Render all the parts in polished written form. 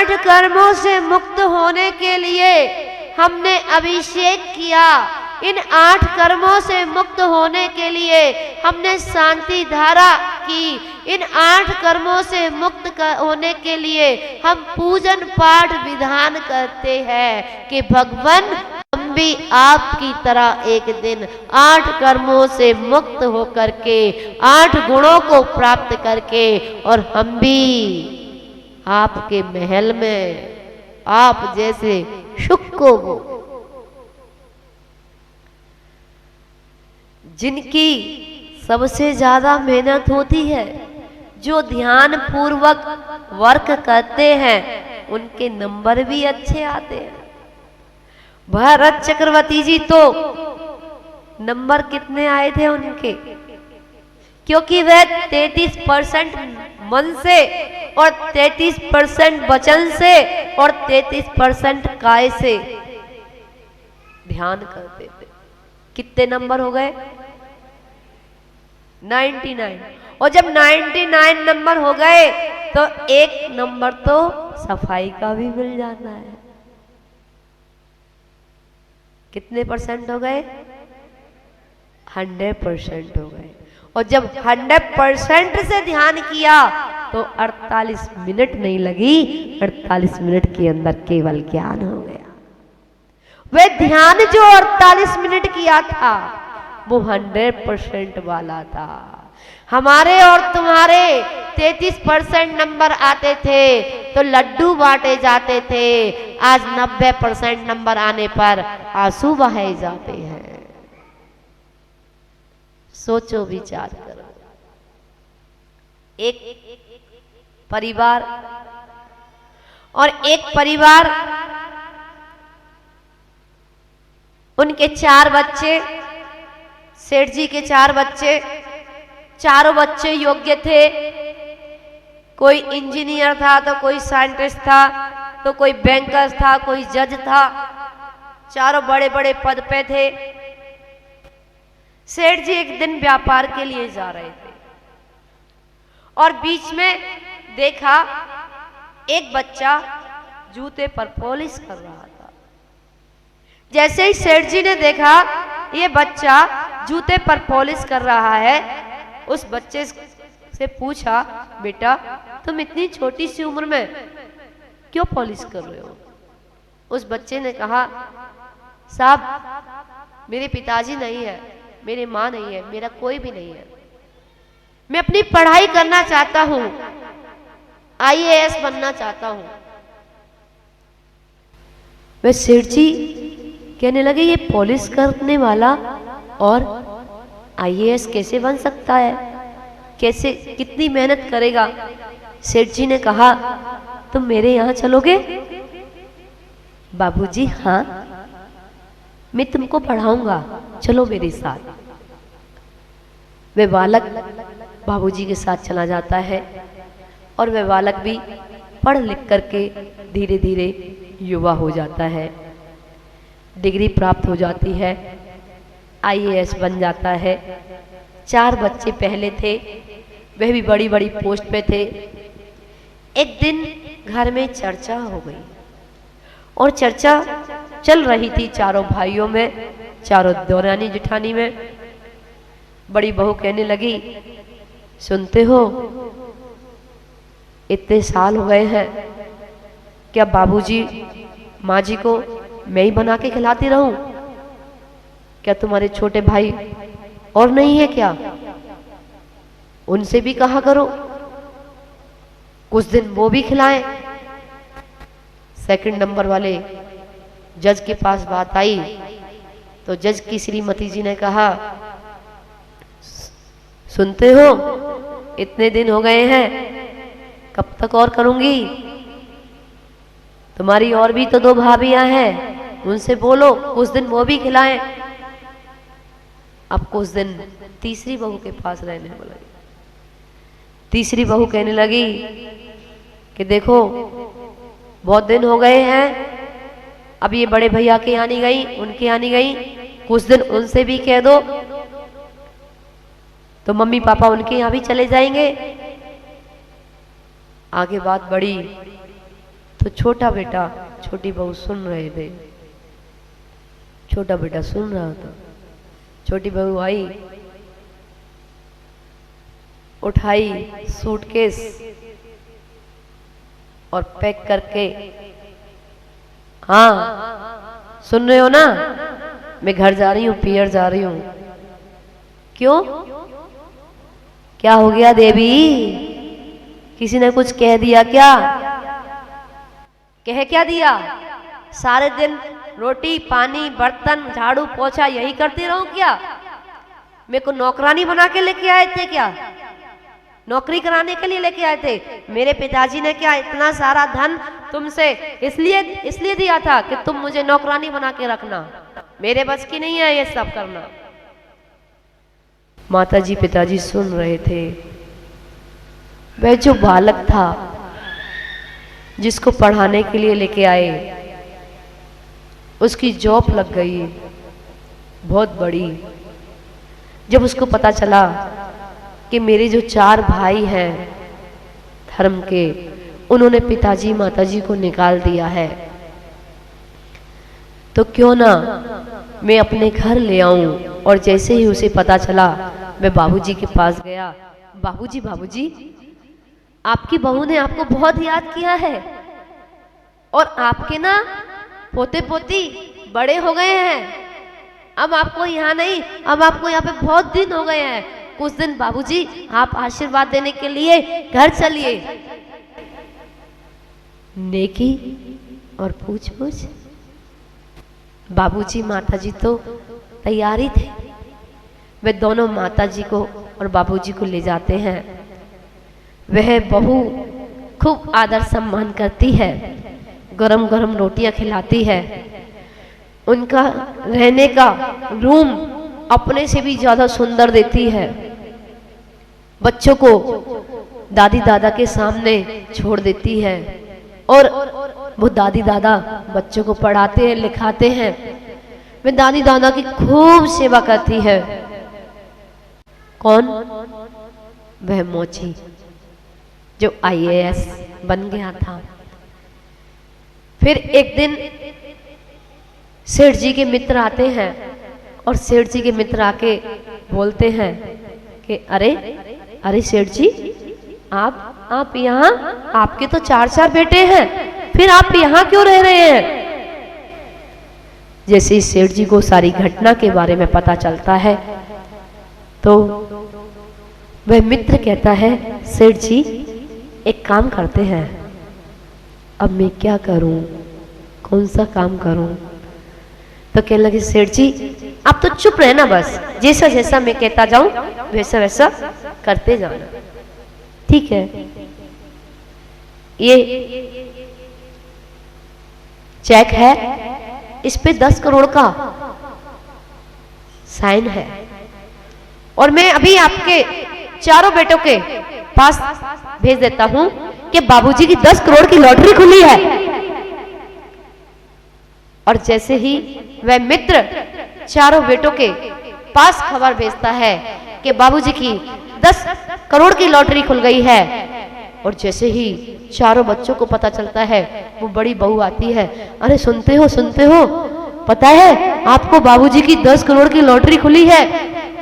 8 कर्मों से मुक्त होने के लिए हमने अभिषेक किया। इन 8 कर्मों से मुक्त होने के लिए हमने शांति धारा की। इन 8 कर्मों से मुक्त होने के लिए हम पूजन पाठ विधान करते हैं कि भगवान हम भी आपकी तरह एक दिन 8 कर्मों से मुक्त होकर के 8 गुणों को प्राप्त करके और हम भी आपके महल में आप जैसे सुख को जिनकी सबसे ज्यादा मेहनत होती है, जो ध्यान पूर्वक वर्क करते हैं, उनके नंबर भी अच्छे आते हैं। भरत चक्रवर्ती जी तो नंबर कितने आए थे उनके? क्योंकि वह 33% मन से और 33% वचन से और 33% काय से ध्यान करते थे। कितने नंबर हो गए? 99। और जब 99 नंबर हो गए तो 1 नंबर तो सफाई का भी मिल जाता है। कितने परसेंट हो गए? 100% हो गए। और जब 100% से ध्यान किया तो 48 मिनट नहीं लगी, 48 मिनट के अंदर केवल ज्ञान हो गया। वह ध्यान जो 48 मिनट किया था वो 100% वाला था। हमारे और तुम्हारे 33% नंबर आते थे तो लड्डू बांटे जाते थे। आज 90% नंबर आने पर आंसू बहाए जाते हैं। सोचो, विचार करो। एक परिवार और एक परिवार, उनके 4 बच्चे, सेठ जी के 4 बच्चे, चारों बच्चे योग्य थे। कोई इंजीनियर था तो कोई साइंटिस्ट था तो कोई बैंकर था, कोई जज था। चारों बड़े बड़े पद पे थे। सेठ जी एक दिन व्यापार के लिए जा रहे थे और बीच में देखा एक बच्चा जूते पर पॉलिश कर रहा था। जैसे ही सेठ जी ने देखा ये बच्चा जूते पर पॉलिश कर रहा है, उस बच्चे से पूछा, बेटा तुम इतनी छोटी सी उम्र में क्यों पॉलिश कर रहे हो? उस बच्चे ने कहा, साहब मेरे पिताजी नहीं है, मेरी माँ नहीं है, मेरा कोई भी नहीं है, मैं अपनी पढ़ाई करना चाहता हूँ, IAS बनना चाहता हूँ। वे सेठ जी कहने लगे, ये पॉलिश करने वाला और IAS कैसे बन सकता है? कैसे, कितनी मेहनत करेगा? सेठ जी ने कहा, तुम मेरे यहाँ चलोगे? बाबूजी हाँ, मैं तुमको पढ़ाऊंगा, चलो मेरे साथ। वे बालक बाबूजी के साथ चला जाता है और वह बालक भी पढ़ लिख करके धीरे धीरे युवा हो जाता है, डिग्री प्राप्त हो जाती है, IAS बन जाता है। 4 बच्चे पहले थे, वह भी बड़ी बड़ी पोस्ट पे थे। एक दिन घर में चर्चा हो गई और चर्चा चल रही थी चारों भाइयों में, चारों दौरानी जिठानी में। बड़ी बहू कहने लगी, सुनते हो इतने साल हो गए हैं, क्या बाबूजी माँ जी को मैं ही बना के खिलाती रहूं? क्या तुम्हारे छोटे भाई और नहीं है क्या? उनसे भी कहा करो, कुछ दिन वो भी खिलाएं। सेकंड नंबर वाले जज के पास बात आई तो जज की श्रीमती जी ने कहा, सुनते हो इतने दिन हो गए हैं, कब तक और करूंगी? तुम्हारी और भी तो 2 भाभियां हैं, उनसे बोलो कुछ दिन वो भी खिलाएं। अब कुछ दिन तीसरी बहू के पास रहने लगी। तीसरी बहू कहने लगी कि देखो बहुत दिन हो गए हैं, अब ये बड़े भैया के यहाँ नहीं गई, उनके यहाँ नहीं गई, कुछ दिन उनसे भी कह दो तो मम्मी पापा उनके यहाँ भी चले जाएंगे। आगे बात बढ़ी तो छोटा बेटा छोटी बहू सुन रहे थे। छोटा बेटा सुन रहा था। छोटी बहू आई, उठाई सूटकेस और पैक करके, हाँ सुन रहे हो ना, मैं घर जा रही हूं, पियर जा रही हूं। क्यों, क्या हो गया देवी? किसी ने कुछ कह दिया क्या? कह क्या दिया? सारे दिन रोटी पानी बर्तन झाड़ू पोछा यही करती रहूं क्या? मेरे को नौकरानी बना के लेके आए थे क्या? नौकरी कराने के लिए लेके आए थे? मेरे पिताजी ने क्या इतना सारा धन तुमसे इसलिए दिया था कि तुम मुझे नौकरानी बना के रखना? मेरे बस की नहीं है ये सब करना। माताजी पिताजी सुन रहे थे। वह जो बालक था जिसको पढ़ाने के लिए लेके आए, उसकी जॉब लग गई बहुत बड़ी। जब उसको पता चला कि मेरे जो 4 भाई हैं धर्म के, उन्होंने पिताजी माताजी को निकाल दिया है, तो क्यों ना मैं अपने घर ले आऊं। और जैसे ही उसे पता चला, मैं बाबूजी के पास गया। बाबूजी बाबूजी, आपकी बहू ने आपको बहुत याद किया है, और आपके ना पोते पोती बड़े हो गए हैं। अब आपको यहाँ नहीं, अब आपको यहाँ पे बहुत दिन हो गए हैं। कुछ दिन बाबूजी आप आशीर्वाद देने के लिए घर चलिए। नेकी और पूछ पूछ। बाबूजी माताजी तो तैयार ही थे। वे दोनों माताजी को और बाबूजी को ले जाते हैं। वह बहू खूब आदर सम्मान करती है, गरम गरम रोटियां खिलाती है। उनका रहने का रूम अपने से भी ज्यादा सुंदर देती है। बच्चों को दादी दादा के सामने छोड़ देती है, और वो दादी दादा बच्चों को पढ़ाते हैं लिखाते हैं। वे दादी दादा की खूब सेवा करती है। कौन? वह मोची जो IAS बन गया था। फिर एक दिन सेठ जी के मित्र आते हैं, और सेठ जी के मित्र आके बोलते हैं कि अरे अरे सेठ जी, आप यहाँ, आपके तो 4 बेटे हैं, फिर आप यहाँ क्यों रह रहे हैं? जैसे ही सेठ जी को सारी घटना के बारे में पता चलता है, तो वह मित्र कहता है, सेठ जी एक काम करते हैं। अब मैं क्या करूं, कौन सा काम करूं? तो कहने लगे, सेठ जी आप तो चुप रहना, बस जैसा जैसा मैं कहता जाऊं वैसा वैसा करते जाना, ठीक है? ये चेक है, इस पे 10 करोड़ का साइन है, और मैं अभी आपके 4 बेटों के पास भेज देता हूं कि बाबूजी की 10 करोड़ की लॉटरी खुली है। और जैसे ही वह मित्र 4 बेटों के पास खबर भेजता है कि बाबूजी की 10 करोड़ की लॉटरी खुल गई है, और जैसे ही 4 बच्चों को पता चलता है, वो बड़ी बहू आती है, अरे सुनते हो, पता है आपको बाबूजी की 10 करोड़ की लॉटरी खुली है।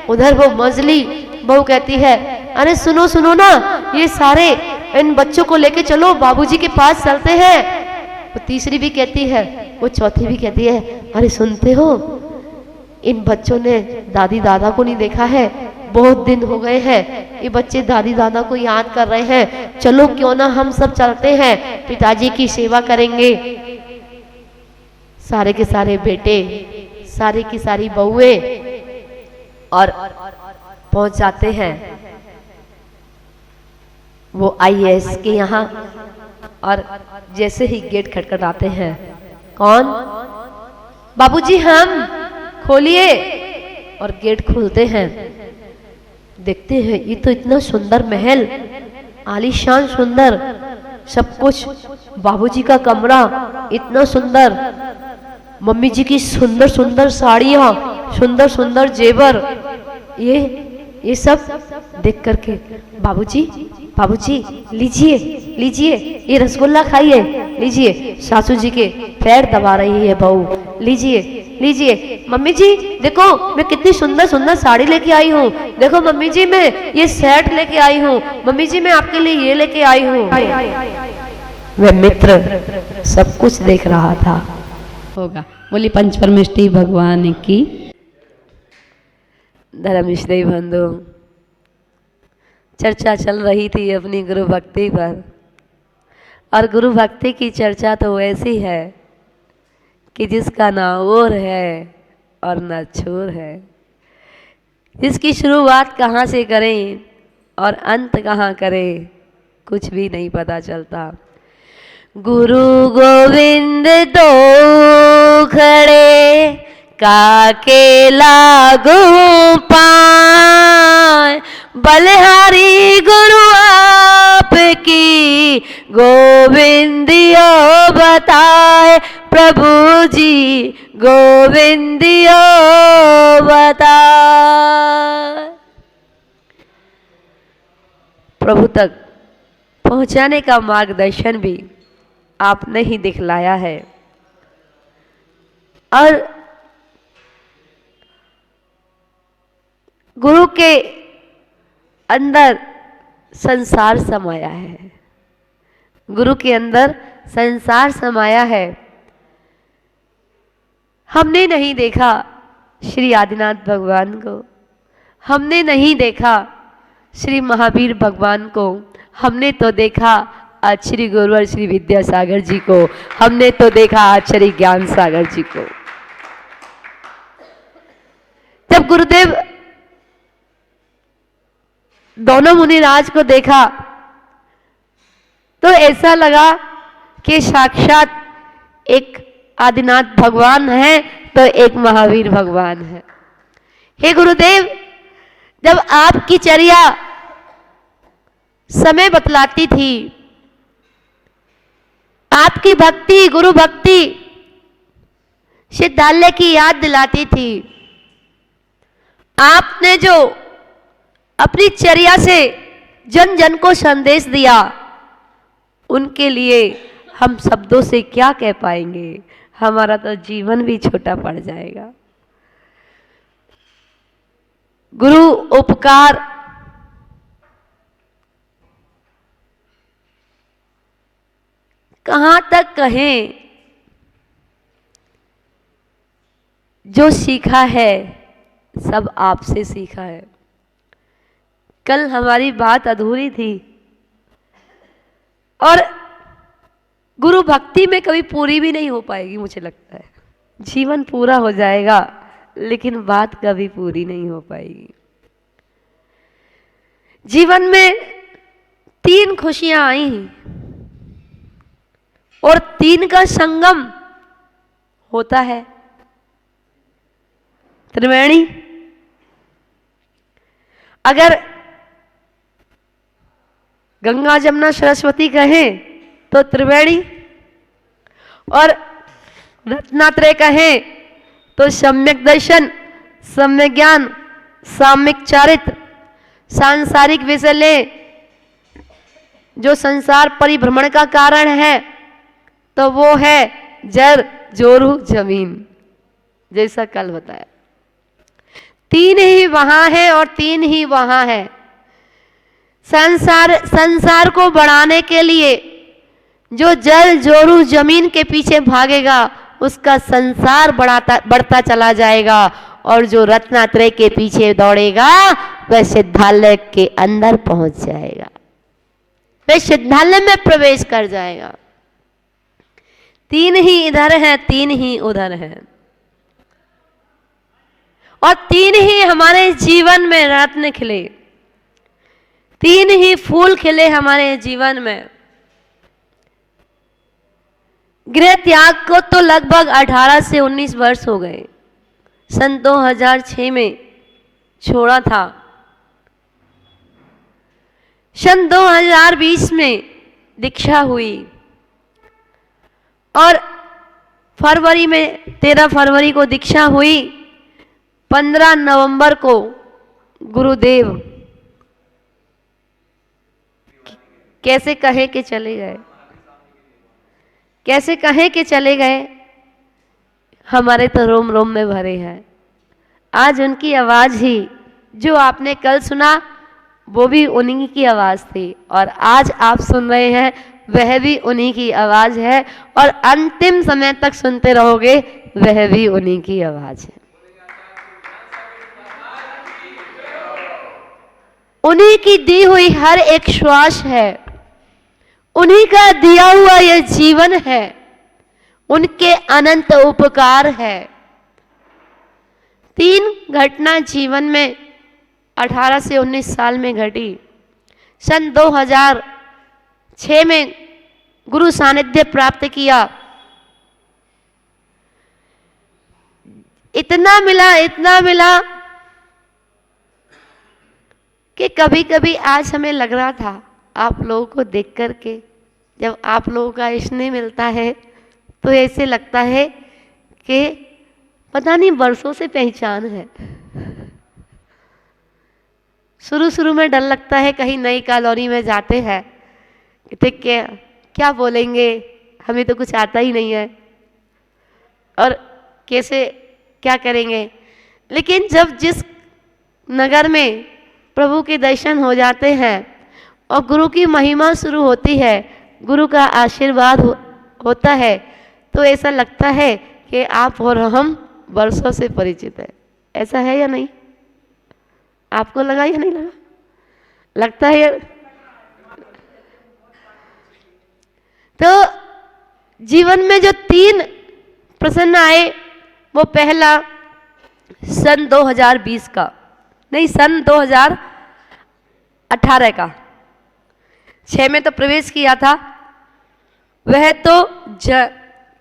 उधर वो मजली बहू कहती है, अरे सुनो ना, ये सारे इन बच्चों को लेके चलो, बाबूजी के पास चलते हैं। वो तीसरी भी कहती है, वो चौथी भी कहती है, अरे सुनते हो, इन बच्चों ने दादी दादा को नहीं देखा है, बहुत दिन हो गए हैं, ये बच्चे दादी दादा को याद कर रहे हैं, चलो क्यों ना हम सब चलते हैं, पिताजी की सेवा करेंगे। सारे के सारे बेटे, सारी की सारी बहुएं और पहुंच जाते हैं वो IAS के यहाँ। और जैसे ही गेट खटखटाते हैं, कौन? बाबूजी हम, खोलिए। और गेट खोलते हैं, देखते हैं ये तो इतना सुंदर महल, आलीशान सुंदर सब कुछ, बाबूजी का कमरा इतना सुंदर, मम्मी जी की सुंदर सुंदर साड़ियाँ, सुंदर सुंदर जेवर, ये सब देख करके बाबूजी बाबूजी लीजिए लीजिए, ये रसगुल्ला खाइए, लीजिए। सासू जी के पैर दबा रही है बहू, लीजिए लीजिए। मम्मी जी देखो मैं कितनी सुंदर सुंदर साड़ी लेके आई हूँ, देखो मम्मी जी मैं ये सेट लेके आई हूँ, मम्मी जी मैं आपके लिए ये लेके आई हूँ। वह मित्र सब कुछ देख रहा था। होगा। बोली पंचपरमेष्ठी भगवान की। धर्मश्री बंधु, चर्चा चल रही थी अपनी गुरु भक्ति पर, और गुरु भक्ति की चर्चा तो ऐसी है कि जिसका ना ओर है और ना छोर है, जिसकी शुरुआत कहाँ से करें और अंत कहाँ करें कुछ भी नहीं पता चलता। गुरु गोविंद दो खड़े काके लागू पाए, बलिहारी गुरु आपकी गोविंदियो बताए, प्रभु जी गोविंदियो बताए। प्रभु तक पहुंचाने का मार्गदर्शन भी आपने ही दिखलाया है, और गुरु के अंदर संसार समाया है, गुरु के अंदर संसार समाया है। हमने नहीं देखा श्री आदिनाथ भगवान को, हमने नहीं देखा श्री महावीर भगवान को, हमने तो देखा आज श्री गुरुवर श्री विद्यासागर जी को, हमने तो देखा आज श्री ज्ञान सागर जी को। जब गुरुदेव दोनों मुनिराज को देखा तो ऐसा लगा कि साक्षात एक आदिनाथ भगवान है तो एक महावीर भगवान है। हे गुरुदेव, जब आपकी चर्या समय बतलाती थी, आपकी भक्ति गुरु भक्ति सिद्धालय की याद दिलाती थी, आपने जो अपनी चर्या से जन जन को संदेश दिया, उनके लिए हम शब्दों से क्या कह पाएंगे, हमारा तो जीवन भी छोटा पड़ जाएगा। गुरु उपकार कहाँ तक कहें, जो सीखा है सब आपसे सीखा है। कल हमारी बात अधूरी थी और गुरु भक्ति में कभी पूरी भी नहीं हो पाएगी, मुझे लगता है जीवन पूरा हो जाएगा लेकिन बात कभी पूरी नहीं हो पाएगी। जीवन में 3 खुशियां आई और 3 का संगम होता है। त्रिवेणी, अगर गंगा जमुना सरस्वती कहें तो त्रिवेणी, और रत्नात्रय कहें तो सम्यक दर्शन, सम्यक ज्ञान, साम्यक चारित्र। सांसारिक विषय ले जो संसार परिभ्रमण का कारण है तो वो है जर जोरू जमीन, जैसा कल बताया। 3 ही वहां है और 3 ही वहां है। संसार को बढ़ाने के लिए जो जल जोरू जमीन के पीछे भागेगा उसका संसार बढ़ता चला जाएगा, और जो रत्नात्रय के पीछे दौड़ेगा वह सिद्धालय के अंदर पहुंच जाएगा, वह सिद्धालय में प्रवेश कर जाएगा। 3 ही इधर है, 3 ही उधर है, और 3 ही हमारे जीवन में रत्न खिले, 3 ही फूल खिले हमारे जीवन में। गृह त्याग को तो लगभग 18 से 19 वर्ष हो गए। सन 2006 में छोड़ा था। सन 2020 में दीक्षा हुई और फरवरी में 13 फरवरी को दीक्षा हुई। 15 नवंबर को गुरुदेव कैसे कहें कि चले गए, कैसे कहें कि चले गए, हमारे तो रोम रोम में भरे हैं। आज उनकी आवाज ही जो आपने कल सुना वो भी उन्हीं की आवाज थी, और आज आप सुन रहे हैं वह भी उन्हीं की आवाज है, और अंतिम समय तक सुनते रहोगे वह भी उन्हीं की आवाज है। उन्हीं की दी हुई हर एक श्वास है, उन्हीं का दिया हुआ यह जीवन है, उनके अनंत उपकार है। 3 घटना जीवन में 18 से 19 साल में घटी। सन 2006 में गुरु सानिध्य प्राप्त किया। इतना मिला कि कभी कभी आज हमें लग रहा था आप लोगों को देख करके, जब आप लोगों का स्नेह मिलता है तो ऐसे लगता है कि पता नहीं बरसों से पहचान है। शुरू में डर लगता है, कहीं नई कॉलोनी में जाते हैं तो क्या बोलेंगे, हमें तो कुछ आता ही नहीं है और कैसे क्या करेंगे। लेकिन जब जिस नगर में प्रभु के दर्शन हो जाते हैं और गुरु की महिमा शुरू होती है, गुरु का आशीर्वाद होता है, तो ऐसा लगता है कि आप और हम वर्षों से परिचित है। ऐसा है या नहीं? आपको लगा या नहीं लगा? लगता है यार। तो जीवन में जो 3 प्रश्न आए, वो पहला सन 2020 का, नहीं सन 2018 का, 6 में तो प्रवेश किया था। वह तो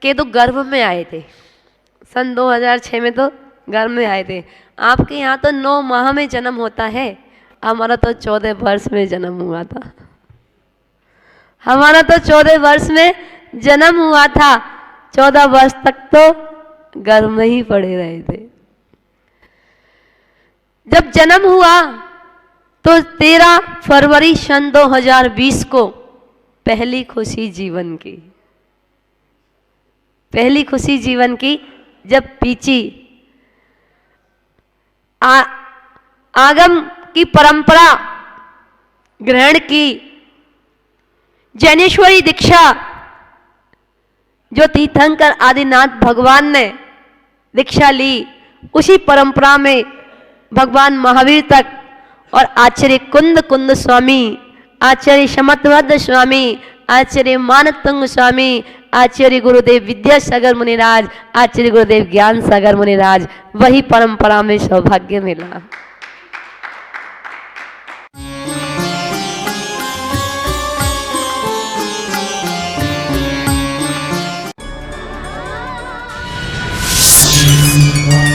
केतु गर्भ में आए थे, सन 2006 में तो गर्भ में आए थे। आपके यहाँ तो 9 माह में जन्म होता है, हमारा तो 14 वर्ष में जन्म हुआ था। हमारा तो 14 वर्ष में जन्म हुआ था, 14 वर्ष तक तो गर्भ में ही पड़े रहे थे। जब जन्म हुआ तो 13 फरवरी सन 2020 को पहली खुशी जीवन की, पहली खुशी जीवन की जब पीची आगम की परंपरा ग्रहण की, जैनेश्वरी दीक्षा जो तीर्थंकर आदिनाथ भगवान ने दीक्षा ली, उसी परंपरा में भगवान महावीर तक और आचार्य कुंद स्वामी, आचार्य समत्वद स्वामी, आचार्य मानतुंग स्वामी, आचार्य गुरुदेव विद्यासागर मुनिराज, आचार्य गुरुदेव ज्ञान सागर मुनिराज, वही परंपरा में सौभाग्य मिला।